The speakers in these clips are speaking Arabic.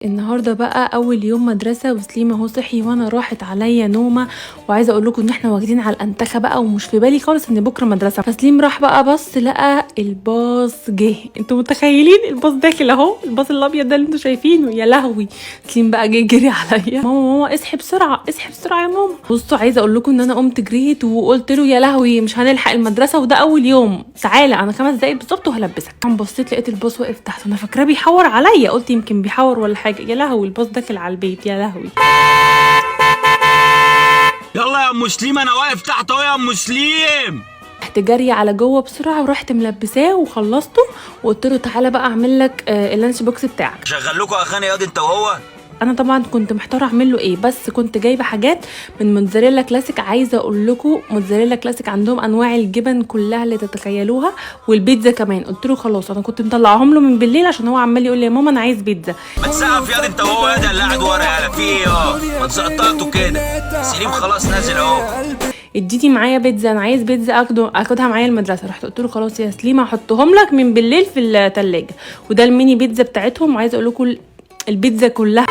النهارده بقى اول يوم مدرسه، وسليم اهو صحي وانا راحت عليا نومه. وعايزه اقول لكم ان احنا واخدين على الانتخه بقى، ومش في بالي خالص ان بكره مدرسه. فسليم راح بقى بص لقى الباص جه. انتوا متخيلين الباص داخل اهو، الباص الابيض ده اللي انتوا شايفينه؟ يا لهوي. سليم بقى جه جري عليا، ماما اصحي بسرعه اصحي بسرعه يا ماما. بصوا عايزه اقول لكم ان انا قمت جريت وقلت له يا لهوي مش هنلحق المدرسه وده اول يوم، تعالى انا 5 دقايق بالظبط وهلبسك. قام بصيت لقيت الباص واقف تحت، انا فاكراه بيحور عليا، قلت يمكن بيحور ولا حاجه. يا لهوي الباص داخل على البيت، يا لهوي. يلا يا ام مسلم انا واقف تحت اهو يا ام مسلم. رحت جاريه على جوه بسرعه ورحت ملبساه وخلصته، وقلت له تعالى بقى اعمل لك اللانش بوكس بتاعك. شغل لكم اغاني ياض انت وهو. انا طبعا كنت محتاره اعمل له ايه، بس كنت جايبه حاجات من موتزاريلا كلاسيك. عايزه اقول لكم موتزاريلا كلاسيك عندهم انواع الجبن كلها اللي تتخيلوها، والبيتزا كمان. قلت له خلاص، انا كنت مطلعهم له من بالليل عشان هو عمال يقول لي يا ماما انا عايز بيتزا. ما تسقف ياض انت وهو ياض اللي قاعد ورا. يالا في ايه ما تسقططوا كده. سليم خلاص نازل اهو. اديتي معايا بيتزا، انا عايز بيتزا اخدها معايا المدرسه. رحت قلت له خلاص يا سليم هحطهم لك من بالليل في الثلاجه. وده الميني بيتزا بتاعتهم. وعايزه اقول لكم البيتزا كلها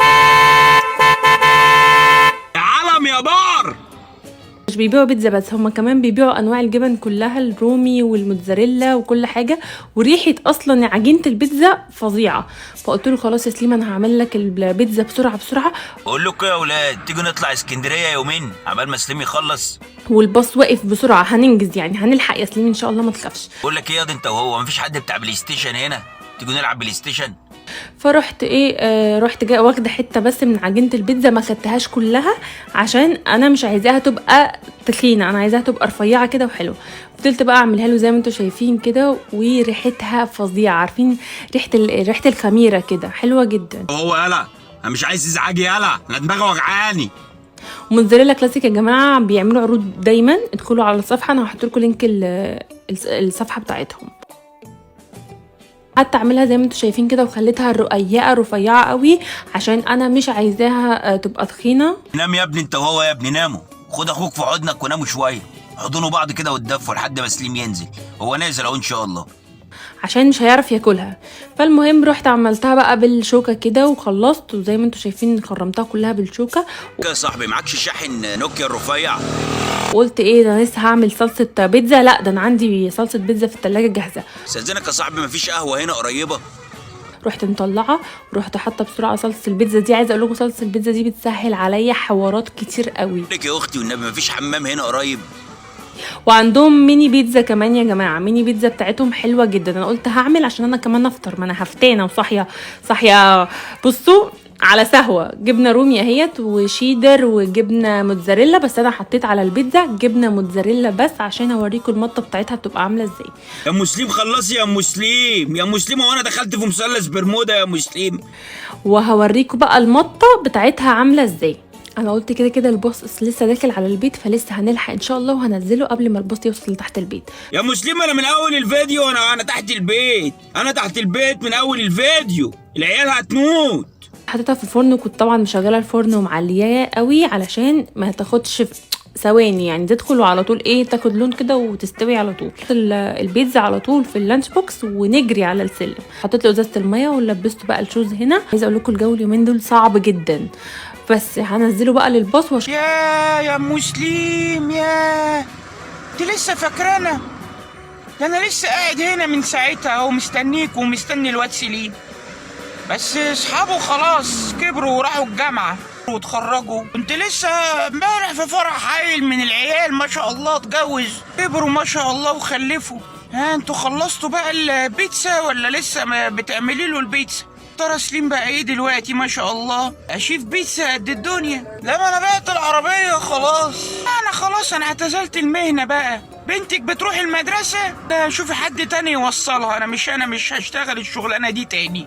يا بار. مش بيبيعوا بيتزا بس، هما كمان بيبيعوا انواع الجبن كلها، الرومي والموتزاريلا وكل حاجه. وريحه اصلا عجينه البيتزا فظيعه. فقلت له خلاص يا سليم انا هعمل لك البيتزا بسرعه بسرعه. بقول لكم يا اولاد تيجوا نطلع اسكندريه يومين عبال ما سليم يخلص. والباص واقف بسرعه، هننجز يعني، هنلحق يا سليم ان شاء الله ما تخافش. بقول لك ايه ياض انت وهو، مفيش حد بتاع بلاي ستيشن هنا؟ تيجوا نلعب بلاي ستيشن. فرحت رحت جايه واخده حته بس من عجينه البيتزا، ما خدتهاش كلها عشان انا مش عايزاها تبقى تخينه، انا عايزاها تبقى رفيعه كده وحلوه. فضلت بقى اعملها له زي ما انتم شايفين كده، وريحتها فظيعه. عارفين ريحه الخميره كده حلوه جدا. هو يالا انا مش عايز ازعاج يالا، انا دماغي وجعاني. موتزاريلا كلاسيك يا جماعه بيعملوا عروض دايما، ادخلوا على الصفحه، انا هحط لكم لينك الصفحه بتاعتهم. قعدت اعملها زي ما انتم شايفين كده، وخليتها رقيقه رفيعه قوي عشان انا مش عايزاها تبقى تخينه. نام يا ابني انت وهو يا ابني، ناموا. خد اخوك في حضنك وناموا شويه، حضنوا بعض كده وتدفوا لحد ما سليم ينزل. هو نازل اهو ان شاء الله، عشان مش هيعرف ياكلها. فالمهم رحت عملتها بقى بالشوكه كده وخلصت، وزي ما انتم شايفين خرمتها كلها بالشوكه. يا صاحبي معكش شاحن نوكيا الرفيع؟ قلت ايه ده، لسه هعمل صلصه بيتزا؟ لا ده انا عندي صلصه بيتزا في التلاجة جاهزه. استاذنك يا صاحبي مفيش قهوه هنا قريبه؟ رحت مطلعه ورحت حاطه بسرعه صلصه البيتزا دي. عايزه اقول لكم صلصه البيتزا دي بتسهل عليا حوارات كتير قوي. لك يا اختي والنبي مفيش حمام هنا قريب؟ وعندهم ميني بيتزا كمان يا جماعه، ميني بيتزا بتاعتهم حلوه جدا. انا قلت هعمل عشان انا كمان افطر، ما انا هفتانه وصاحيه. بصوا على سهوه، جبنه رومي اهيت وشيدر وجبنه موتزاريلا، بس انا حطيت على البيتزا جبنه موتزاريلا بس عشان اوريكم المطه بتاعتها بتبقى عامله ازاي. يا مسلم خلصي يا مسلم، يا مسلم وانا دخلت في مثلث برمودا يا مسلم. وهوريكم بقى المطه بتاعتها عامله ازاي. انا قلت كده كده الباص لسه داخل على البيت، فلسه هنلحق ان شاء الله، وهنزله قبل ما الباص يوصل لتحت البيت. يا مسلم انا من اول الفيديو انا تحت البيت، انا تحت البيت من اول الفيديو، العيال هتموت. حطيتها في الفرن، وكنت طبعا مشغله الفرن ومعلياه قوي علشان ما تاخدش ثواني، يعني تدخل وعلى طول تاخد لون كده وتستوي على طول. البيتزا على طول في اللانش بوكس ونجري على السلم. حطيت له ازازه الميه ولبسته بقى الشوز هنا. عايزه اقول لكم الجو اليومين دول صعب جدا، بس هنزله بقى للباص يا مسلم يا انت لسه فاكرانا؟ ده انا لسه قاعد هنا من ساعتها ومستنيك ومستني الواد سليم، بس اصحابه خلاص كبروا وراحوا الجامعه واتخرجوا. كنت لسه امبارح في فرح عيل من العيال ما شاء الله اتجوز، كبروا ما شاء الله وخلفوا. ها انتوا خلصتوا بقى البيتزا ولا لسه ما بتعملي له البيتزا؟ ترى سليم بقى ايه دلوقتي ما شاء الله، اشيف بيتزا قد الدنيا. لا ما انا بعت العربيه خلاص، انا اعتزلت المهنه بقى. بنتك بتروح المدرسه، شوفي حد تاني يوصلها، انا مش هشتغل الشغلانه دي تاني.